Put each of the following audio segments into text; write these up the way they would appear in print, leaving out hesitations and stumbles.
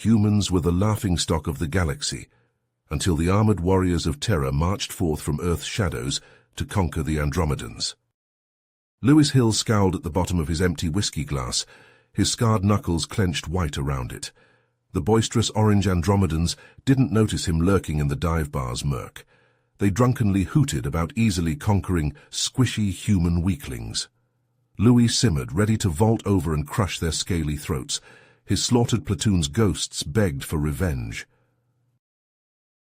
Humans were the laughingstock of the galaxy, until the armored warriors of Terra marched forth from Earth's shadows to conquer the Andromedans. Lewis Hill scowled at the bottom of his empty whiskey glass, his scarred knuckles clenched white around it. The boisterous orange Andromedans didn't notice him lurking in the dive bar's murk. They drunkenly hooted about easily conquering squishy human weaklings. Louis simmered, ready to vault over and crush their scaly throats. His slaughtered platoon's ghosts begged for revenge.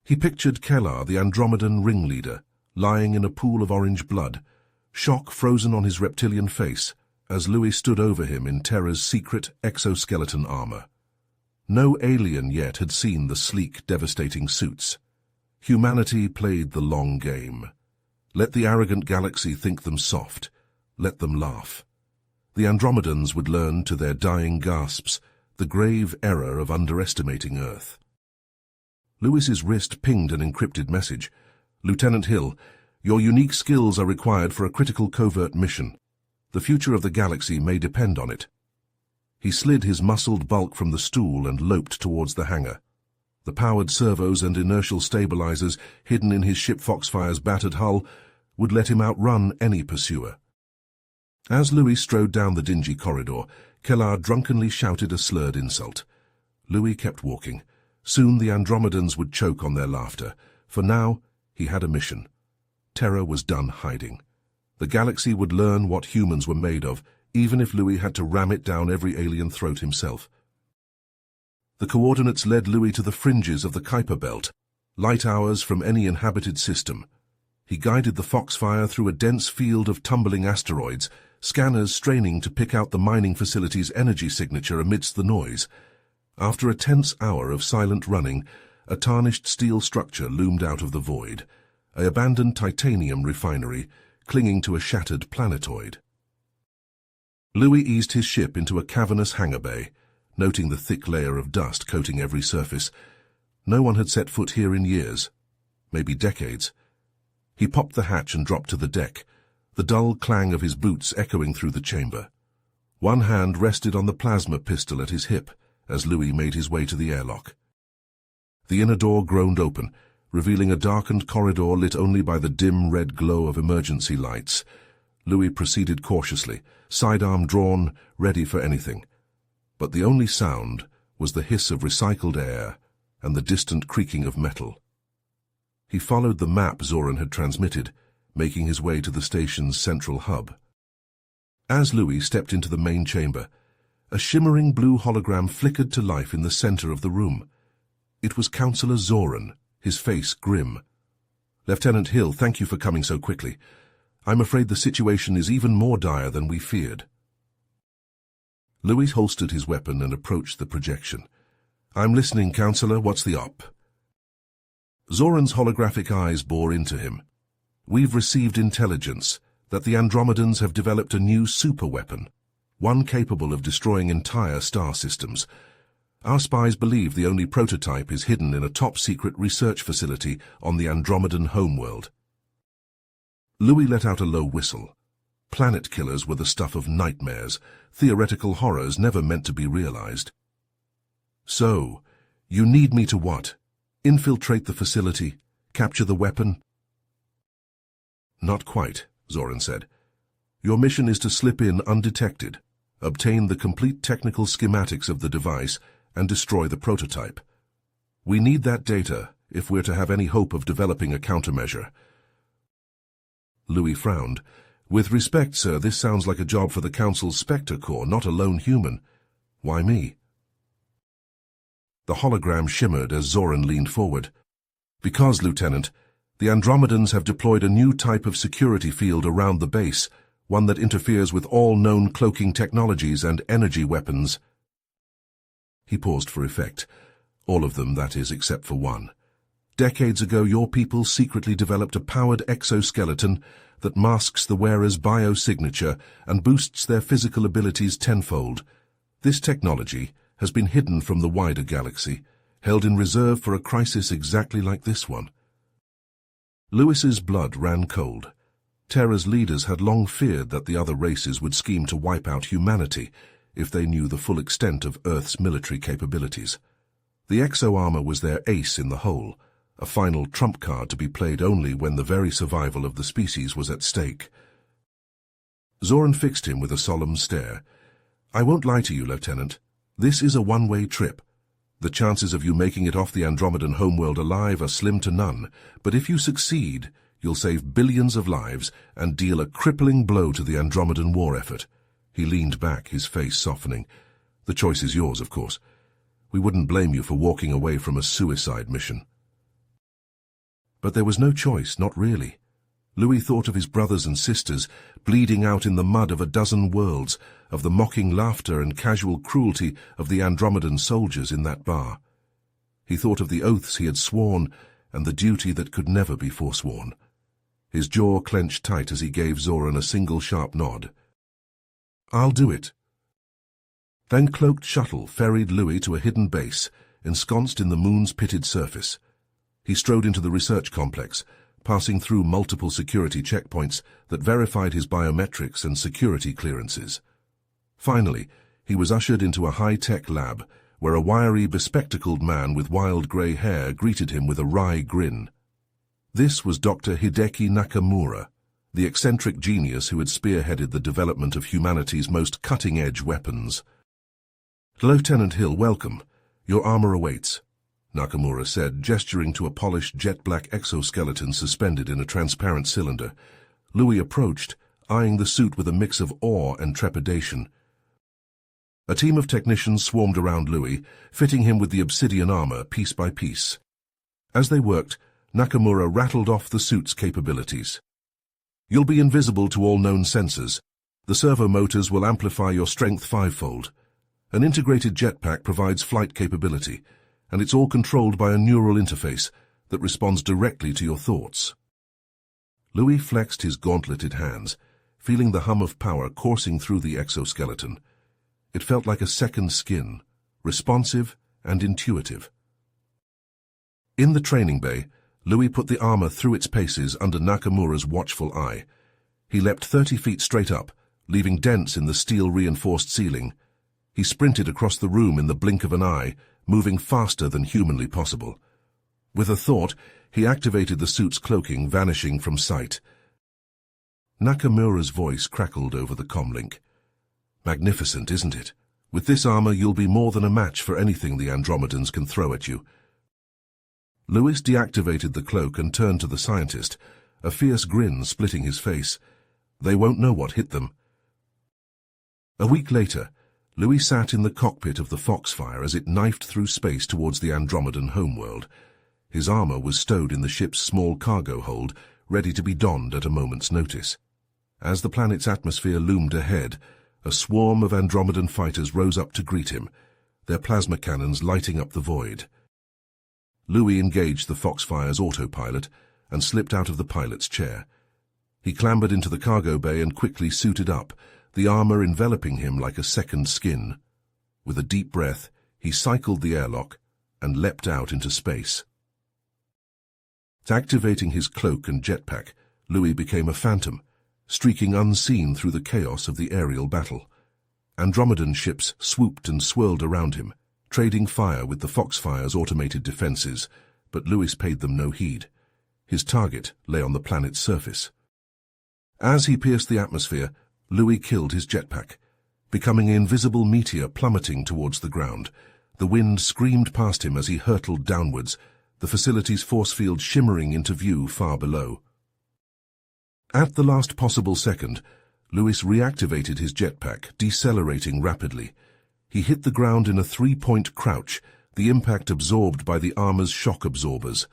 He pictured Kellar, the Andromedan ringleader, lying in a pool of orange blood, shock frozen on his reptilian face, as Louis stood over him in Terra's secret exoskeleton armor. No alien yet had seen the sleek, devastating suits. Humanity played the long game. Let the arrogant galaxy think them soft. Let them laugh. The Andromedans would learn to their dying gasps the grave error of underestimating Earth. Lewis's wrist pinged an encrypted message. "Lieutenant Hill, your unique skills are required for a critical covert mission. The future of the galaxy may depend on it." He slid his muscled bulk from the stool and loped towards the hangar. The powered servos and inertial stabilizers hidden in his ship Foxfire's battered hull would let him outrun any pursuer. As Louis strode down the dingy corridor, Kellar drunkenly shouted a slurred insult. Louis kept walking. Soon the Andromedans would choke on their laughter. For now, he had a mission. Terra was done hiding. The galaxy would learn what humans were made of, even if Louis had to ram it down every alien throat himself. The coordinates led Louis to the fringes of the Kuiper Belt, light hours from any inhabited system. He guided the Foxfire through a dense field of tumbling asteroids, scanners straining to pick out the mining facility's energy signature amidst the noise. After a tense hour of silent running, a tarnished steel structure loomed out of the void, an abandoned titanium refinery clinging to a shattered planetoid. Louis eased his ship into a cavernous hangar bay, noting the thick layer of dust coating every surface. No one had set foot here in years, maybe decades. He popped the hatch and dropped to the deck, the dull clang of his boots echoing through the chamber. One hand rested on the plasma pistol at his hip as Louis made his way to the airlock. The inner door groaned open, revealing a darkened corridor lit only by the dim red glow of emergency lights. Louis proceeded cautiously, sidearm drawn, ready for anything. But the only sound was the hiss of recycled air and the distant creaking of metal. He followed the map Zoran had transmitted, making his way to the station's central hub. As Louis stepped into the main chamber, a shimmering blue hologram flickered to life in the center of the room. It was Councillor Zoran, his face grim. "Lieutenant Hill, thank you for coming so quickly. I'm afraid the situation is even more dire than we feared." Louis holstered his weapon and approached the projection. "I'm listening, Councillor. What's the op?" Zoran's holographic eyes bore into him. "We've received intelligence that the Andromedans have developed a new superweapon, one capable of destroying entire star systems. Our spies believe the only prototype is hidden in a top-secret research facility on the Andromedan homeworld." Louis let out a low whistle. Planet killers were the stuff of nightmares, theoretical horrors never meant to be realized. "So, you need me to what? Infiltrate the facility? Capture the weapon?" "Not quite," Zoran said. "Your mission is to slip in undetected, obtain the complete technical schematics of the device, and destroy the prototype. We need that data if we're to have any hope of developing a countermeasure." Louis frowned. "With respect, sir, this sounds like a job for the Council's Spectre Corps, not a lone human. Why me?" The hologram shimmered as Zoran leaned forward. "Because, Lieutenant, the Andromedans have deployed a new type of security field around the base, one that interferes with all known cloaking technologies and energy weapons." He paused for effect. "All of them, that is, except for one. Decades ago, your people secretly developed a powered exoskeleton that masks the wearer's biosignature and boosts their physical abilities tenfold. This technology has been hidden from the wider galaxy, held in reserve for a crisis exactly like this one." Lewis's blood ran cold. Terra's leaders had long feared that the other races would scheme to wipe out humanity if they knew the full extent of Earth's military capabilities. The exo-armor was their ace in the hole, a final trump card to be played only when the very survival of the species was at stake. Zoran fixed him with a solemn stare. "I won't lie to you, Lieutenant. This is a one-way trip. The chances of you making it off the Andromedan homeworld alive are slim to none, but if you succeed, you'll save billions of lives and deal a crippling blow to the Andromedan war effort." He leaned back, his face softening. "The choice is yours, of course. We wouldn't blame you for walking away from a suicide mission." But there was no choice, not really. Louis thought of his brothers and sisters, bleeding out in the mud of a dozen worlds, of the mocking laughter and casual cruelty of the Andromedan soldiers in that bar. He thought of the oaths he had sworn and the duty that could never be forsworn. His jaw clenched tight as he gave Zoran a single sharp nod. "I'll do it." Then cloaked shuttle ferried Louis to a hidden base, ensconced in the moon's pitted surface. He strode into the research complex, passing through multiple security checkpoints that verified his biometrics and security clearances. Finally, he was ushered into a high-tech lab, where a wiry, bespectacled man with wild grey hair greeted him with a wry grin. This was Dr. Hideki Nakamura, the eccentric genius who had spearheaded the development of humanity's most cutting-edge weapons. "Lieutenant Hill, welcome. Your armor awaits," Nakamura said, gesturing to a polished jet-black exoskeleton suspended in a transparent cylinder. Louis approached, eyeing the suit with a mix of awe and trepidation. A team of technicians swarmed around Louis, fitting him with the obsidian armor piece by piece. As they worked, Nakamura rattled off the suit's capabilities. "You'll be invisible to all known sensors. The servo motors will amplify your strength fivefold. An integrated jetpack provides flight capability, and it's all controlled by a neural interface that responds directly to your thoughts." Louis flexed his gauntleted hands, feeling the hum of power coursing through the exoskeleton. It felt like a second skin, responsive and intuitive. In the training bay, Louis put the armor through its paces under Nakamura's watchful eye. He leapt 30 feet straight up, leaving dents in the steel-reinforced ceiling. He sprinted across the room in the blink of an eye, moving faster than humanly possible. With a thought, he activated the suit's cloaking, vanishing from sight. Nakamura's voice crackled over the comlink. "Magnificent, isn't it? With this armor, you'll be more than a match for anything the Andromedans can throw at you." Louis deactivated the cloak and turned to the scientist, a fierce grin splitting his face. "They won't know what hit them." A week later, Louis sat in the cockpit of the Foxfire as it knifed through space towards the Andromedan homeworld. His armor was stowed in the ship's small cargo hold, ready to be donned at a moment's notice. As the planet's atmosphere loomed ahead, a swarm of Andromedan fighters rose up to greet him, their plasma cannons lighting up the void. Louis engaged the Foxfire's autopilot and slipped out of the pilot's chair. He clambered into the cargo bay and quickly suited up, the armor enveloping him like a second skin. With a deep breath, he cycled the airlock and leapt out into space. Activating his cloak and jetpack, Louis became a phantom, streaking unseen through the chaos of the aerial battle. Andromedan ships swooped and swirled around him, trading fire with the Foxfire's automated defenses, but Louis paid them no heed. His target lay on the planet's surface. As he pierced the atmosphere, Louis killed his jetpack, becoming an invisible meteor plummeting towards the ground. The wind screamed past him as he hurtled downwards, the facility's force field shimmering into view far below. At the last possible second, Louis reactivated his jetpack, decelerating rapidly. He hit the ground in a three-point crouch, the impact absorbed by the armor's shock absorbers.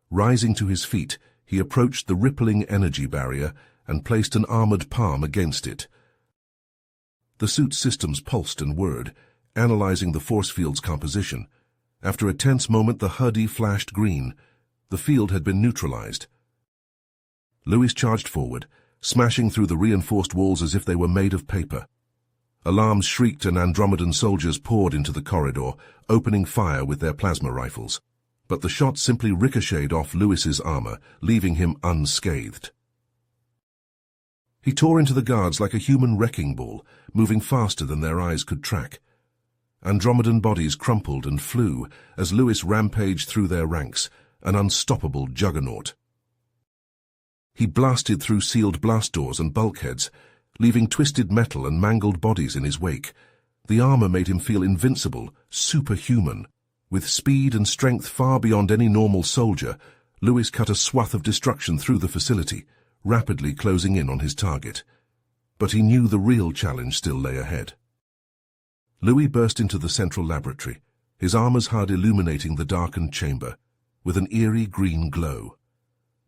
Rising to his feet, he approached the rippling energy barrier and placed an armored palm against it. The suit's systems pulsed and whirred, analyzing the force field's composition. After a tense moment, the HUD flashed green. The field had been neutralized. Louis charged forward, smashing through the reinforced walls as if they were made of paper. Alarms shrieked and Andromedan soldiers poured into the corridor, opening fire with their plasma rifles. But the shots simply ricocheted off Louis's armor, leaving him unscathed. He tore into the guards like a human wrecking ball, moving faster than their eyes could track. Andromedan bodies crumpled and flew as Lewis rampaged through their ranks, an unstoppable juggernaut. He blasted through sealed blast doors and bulkheads, leaving twisted metal and mangled bodies in his wake. The armor made him feel invincible, superhuman. With speed and strength far beyond any normal soldier, Lewis cut a swath of destruction through the facility, rapidly closing in on his target. But he knew the real challenge still lay ahead. Louis burst into the central laboratory, his armor's HUD illuminating the darkened chamber, with an eerie green glow.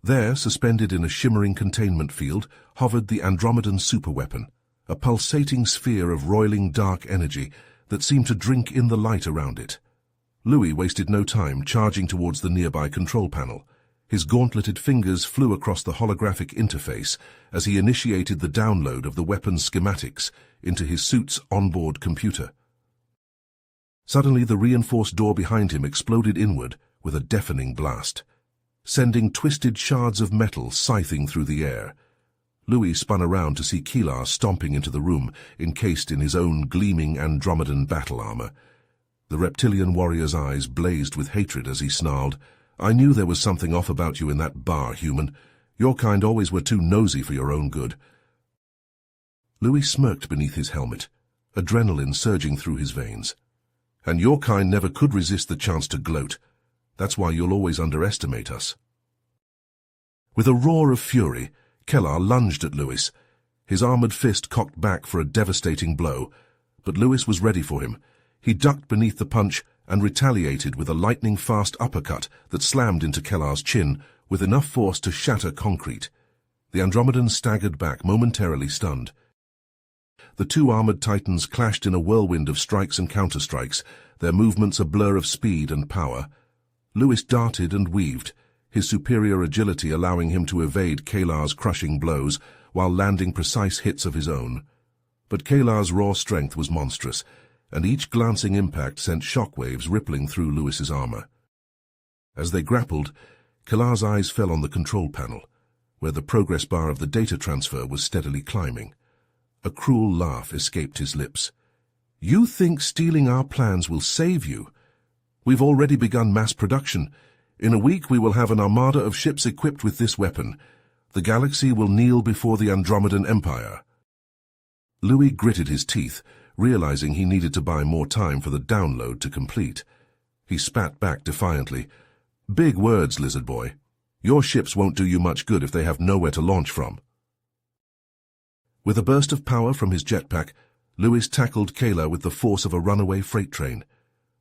There, suspended in a shimmering containment field, hovered the Andromedan superweapon, a pulsating sphere of roiling dark energy that seemed to drink in the light around it. Louis wasted no time charging towards the nearby control panel. His gauntleted fingers flew across the holographic interface as he initiated the download of the weapon's schematics into his suit's onboard computer. Suddenly, the reinforced door behind him exploded inward with a deafening blast, sending twisted shards of metal scything through the air. Louis spun around to see Keelar stomping into the room, encased in his own gleaming Andromedan battle armor. The reptilian warrior's eyes blazed with hatred as he snarled, "I knew there was something off about you in that bar, human. Your kind always were too nosy for your own good." Louis smirked beneath his helmet, adrenaline surging through his veins. "And your kind never could resist the chance to gloat. That's why you'll always underestimate us." With a roar of fury, Keelar lunged at Louis, his armored fist cocked back for a devastating blow, but Louis was ready for him. He ducked beneath the punch and retaliated with a lightning-fast uppercut that slammed into Keelar's chin with enough force to shatter concrete. The Andromedan staggered back, momentarily stunned. The two armored titans clashed in a whirlwind of strikes and counterstrikes, their movements a blur of speed and power. Louis darted and weaved, his superior agility allowing him to evade Keelar's crushing blows while landing precise hits of his own. But Keelar's raw strength was monstrous, and each glancing impact sent shockwaves rippling through Louis's armor. As they grappled, Keelar's eyes fell on the control panel, where the progress bar of the data transfer was steadily climbing. A cruel laugh escaped his lips. "You think stealing our plans will save you? We've already begun mass production. In a week we will have an armada of ships equipped with this weapon. The galaxy will kneel before the Andromedan Empire." Louis gritted his teeth, realizing he needed to buy more time for the download to complete. He spat back defiantly, "Big words, lizard boy. Your ships won't do you much good if they have nowhere to launch from." With a burst of power from his jetpack, Louis tackled Keelar with the force of a runaway freight train.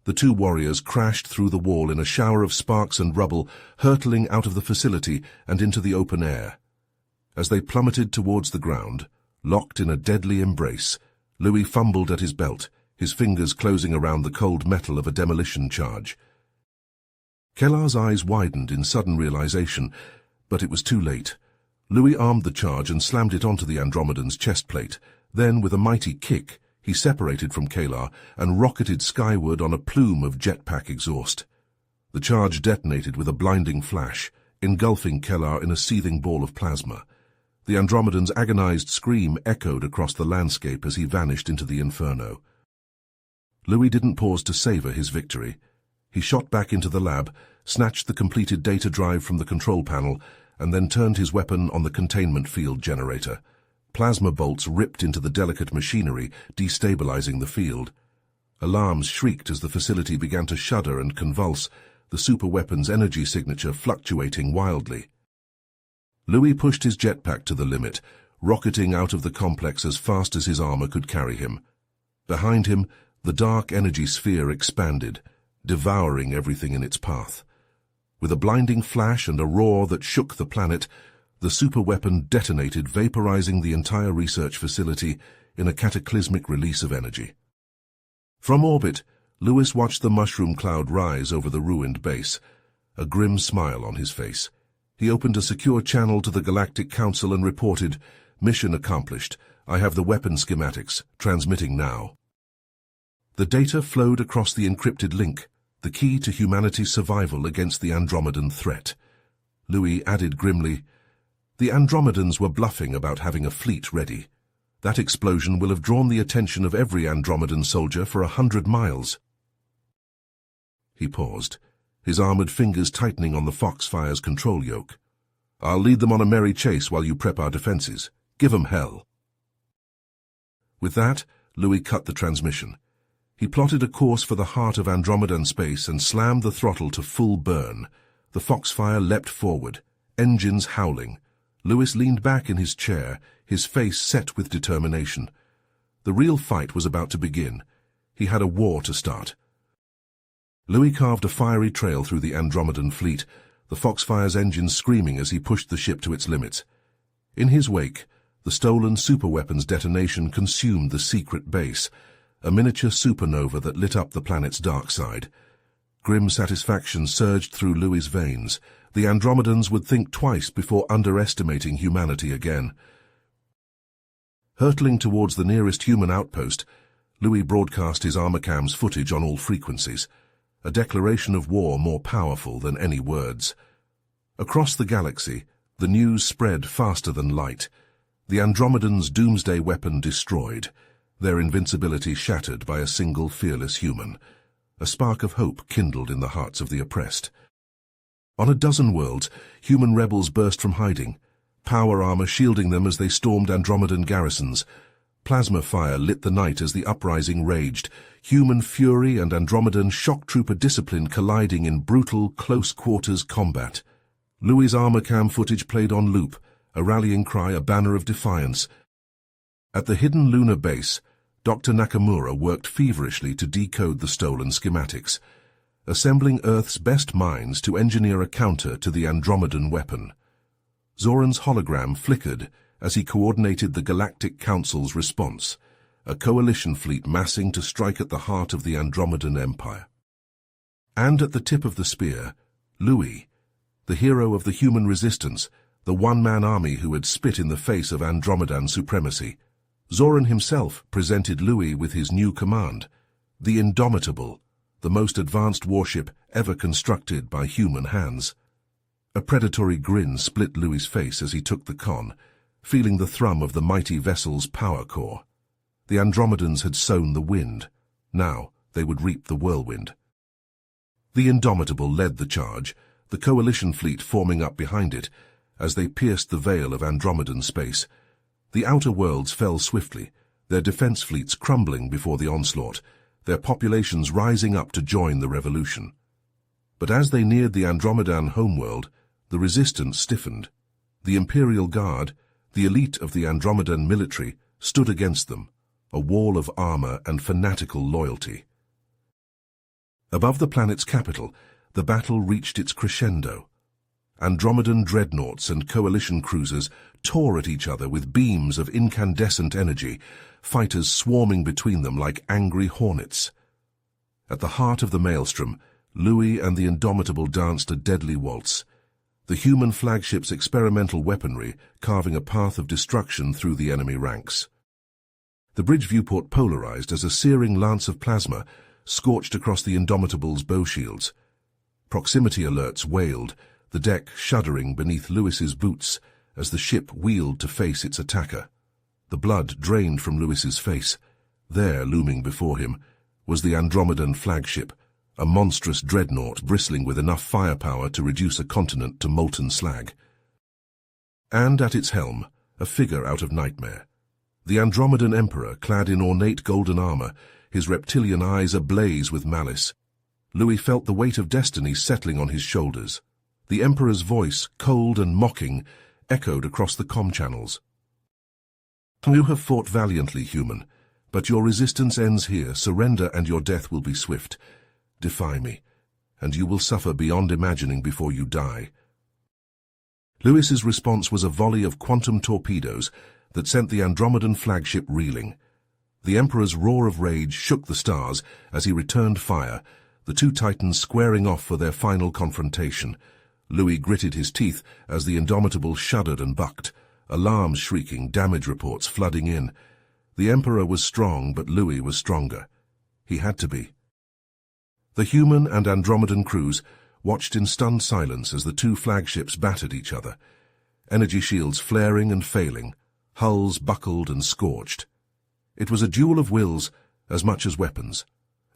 The two warriors crashed through the wall in a shower of sparks and rubble, hurtling out of the facility and into the open air. As they plummeted towards the ground, locked in a deadly embrace, Louis fumbled at his belt, his fingers closing around the cold metal of a demolition charge. Keelar's eyes widened in sudden realization, but it was too late. Louis armed the charge and slammed it onto the Andromedan's chest plate. Then, with a mighty kick, he separated from Keelar and rocketed skyward on a plume of jetpack exhaust. The charge detonated with a blinding flash, engulfing Keelar in a seething ball of plasma. The Andromedan's agonized scream echoed across the landscape as he vanished into the inferno. Louis didn't pause to savor his victory. He shot back into the lab, snatched the completed data drive from the control panel, and then turned his weapon on the containment field generator. Plasma bolts ripped into the delicate machinery, destabilizing the field. Alarms shrieked as the facility began to shudder and convulse, the superweapon's energy signature fluctuating wildly. Louis pushed his jetpack to the limit, rocketing out of the complex as fast as his armor could carry him. Behind him, the dark energy sphere expanded, devouring everything in its path. With a blinding flash and a roar that shook the planet, the superweapon detonated, vaporizing the entire research facility in a cataclysmic release of energy. From orbit, Louis watched the mushroom cloud rise over the ruined base, a grim smile on his face. He opened a secure channel to the Galactic Council and reported, "Mission accomplished. I have the weapon schematics, transmitting now." The data flowed across the encrypted link, the key to humanity's survival against the Andromedan threat. Louis added grimly, "The Andromedans were bluffing about having a fleet ready. That explosion will have drawn the attention of every Andromedan soldier for 100 miles. He paused, his armored fingers tightening on the Foxfire's control yoke. I'll lead them on a merry chase while you prep our defenses. Give 'em hell. With that, Louis cut the transmission. He plotted a course for the heart of Andromedan space and slammed the throttle to full burn. The Foxfire leapt forward, engines howling. Louis leaned back in his chair, his face set with determination. The real fight was about to begin. He had a war to start. Louis carved a fiery trail through the Andromedan fleet, the Foxfire's engines screaming as he pushed the ship to its limits. In his wake, the stolen superweapons detonation consumed the secret base, a miniature supernova that lit up the planet's dark side. Grim satisfaction surged through Louis's veins. The Andromedans would think twice before underestimating humanity again. Hurtling towards the nearest human outpost, Louis broadcast his armorcam's footage on all frequencies, a declaration of war more powerful than any words. Across the galaxy, the news spread faster than light. The Andromedans' doomsday weapon destroyed, their invincibility shattered by a single fearless human. A spark of hope kindled in the hearts of the oppressed. On a dozen worlds, human rebels burst from hiding, power armor shielding them as they stormed Andromedan garrisons. Plasma fire lit the night as the uprising raged, human fury and Andromedan shock trooper discipline colliding in brutal, close-quarters combat. Louis's armorcam footage played on loop, a rallying cry, a banner of defiance. At the hidden lunar base, Dr. Nakamura worked feverishly to decode the stolen schematics, assembling Earth's best minds to engineer a counter to the Andromedan weapon. Zoran's hologram flickered as he coordinated the Galactic Council's response, a coalition fleet massing to strike at the heart of the Andromedan Empire. And at the tip of the spear, Louis, the hero of the human resistance, the one-man army who had spit in the face of Andromedan supremacy. Zoran himself presented Louis with his new command, the Indomitable, the most advanced warship ever constructed by human hands. A predatory grin split Louis's face as he took the con, feeling the thrum of the mighty vessel's power core. The Andromedans had sown the wind. Now they would reap the whirlwind. The Indomitable led the charge, the coalition fleet forming up behind it, as they pierced the veil of Andromedan space. The outer worlds fell swiftly, their defense fleets crumbling before the onslaught, their populations rising up to join the revolution. But as they neared the Andromedan homeworld, the resistance stiffened. The Imperial Guard, the elite of the Andromedan military, stood against them, a wall of armor and fanatical loyalty. Above the planet's capital, the battle reached its crescendo. Andromedan dreadnoughts and coalition cruisers tore at each other with beams of incandescent energy, fighters swarming between them like angry hornets. At the heart of the maelstrom, Louis and the Indomitable danced a deadly waltz, the human flagship's experimental weaponry carving a path of destruction through the enemy ranks. The bridge viewport polarized as a searing lance of plasma scorched across the Indomitable's bow shields. Proximity alerts wailed, the deck shuddering beneath Louis's boots as the ship wheeled to face its attacker. The blood drained from Louis's face. There, looming before him, was the Andromedan flagship, a monstrous dreadnought bristling with enough firepower to reduce a continent to molten slag. And at its helm, a figure out of nightmare. The Andromedan Emperor, clad in ornate golden armor, his reptilian eyes ablaze with malice. Louis felt the weight of destiny settling on his shoulders. The Emperor's voice, cold and mocking, echoed across the comm channels. You have fought valiantly, human, but your resistance ends here. Surrender and your death will be swift. Defy me, and you will suffer beyond imagining before you die. Louis's response was a volley of quantum torpedoes that sent the Andromedan flagship reeling. The Emperor's roar of rage shook the stars as he returned fire, the two titans squaring off for their final confrontation. Louis gritted his teeth as the Indomitable shuddered and bucked, alarms shrieking, damage reports flooding in. The Emperor was strong, but Louis was stronger. He had to be. The human and Andromedan crews watched in stunned silence as the two flagships battered each other, energy shields flaring and failing, hulls buckled and scorched. It was a duel of wills as much as weapons,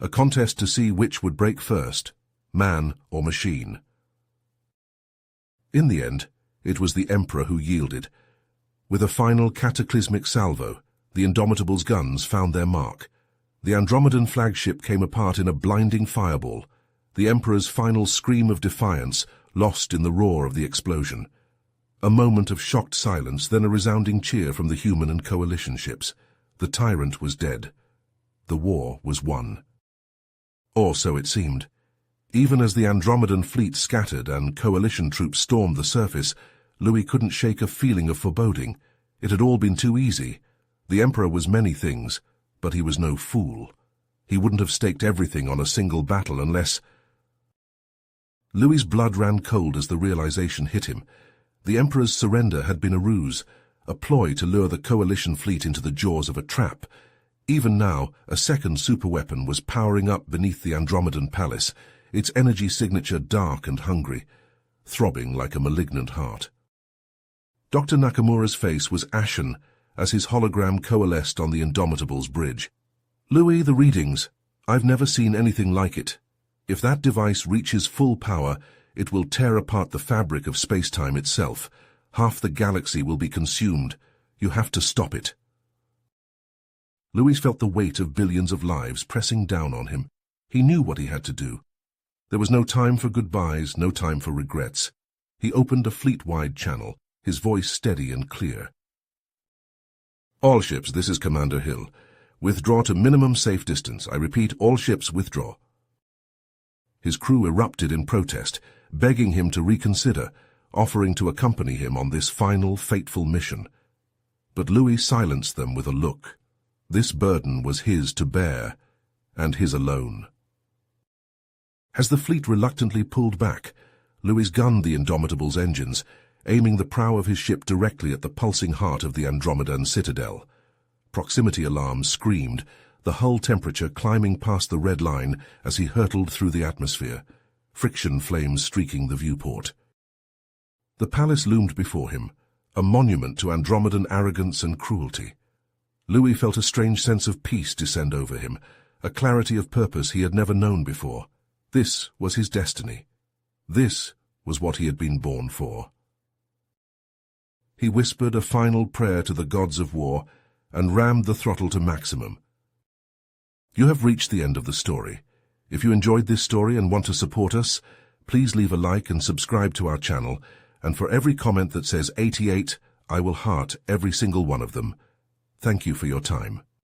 a contest to see which would break first, man or machine. In the end, it was the Emperor who yielded. With a final cataclysmic salvo, the Indomitable's guns found their mark. The Andromedan flagship came apart in a blinding fireball, the Emperor's final scream of defiance lost in the roar of the explosion. A moment of shocked silence, then a resounding cheer from the human and coalition ships. The tyrant was dead. The war was won. Or so it seemed. Even as the Andromedan fleet scattered and coalition troops stormed the surface, Louis couldn't shake a feeling of foreboding. It had all been too easy. The Emperor was many things, but he was no fool. He wouldn't have staked everything on a single battle unless... Louis's blood ran cold as the realization hit him. The Emperor's surrender had been a ruse, a ploy to lure the coalition fleet into the jaws of a trap. Even now, a second superweapon was powering up beneath the Andromedan palace, its energy signature dark and hungry, throbbing like a malignant heart. Dr. Nakamura's face was ashen as his hologram coalesced on the Indomitable's bridge. "Louis, the readings. I've never seen anything like it. If that device reaches full power, it will tear apart the fabric of space-time itself. Half the galaxy will be consumed. You have to stop it." Louis felt the weight of billions of lives pressing down on him. He knew what he had to do. There was no time for goodbyes, no time for regrets. He opened a fleet-wide channel, his voice steady and clear. "All ships, this is Commander Hill. Withdraw to minimum safe distance. I repeat, all ships withdraw." His crew erupted in protest, begging him to reconsider, offering to accompany him on this final, fateful mission. But Louis silenced them with a look. This burden was his to bear, and his alone. As the fleet reluctantly pulled back, Louis gunned the Indomitable's engines, aiming the prow of his ship directly at the pulsing heart of the Andromedan citadel. Proximity alarms screamed, the hull temperature climbing past the red line as he hurtled through the atmosphere, friction flames streaking the viewport. The palace loomed before him, a monument to Andromedan arrogance and cruelty. Louis felt a strange sense of peace descend over him, a clarity of purpose he had never known before. This was his destiny. This was what he had been born for. He whispered a final prayer to the gods of war and rammed the throttle to maximum. You have reached the end of the story. If you enjoyed this story and want to support us, please leave a like and subscribe to our channel, and for every comment that says 88, I will heart every single one of them. Thank you for your time.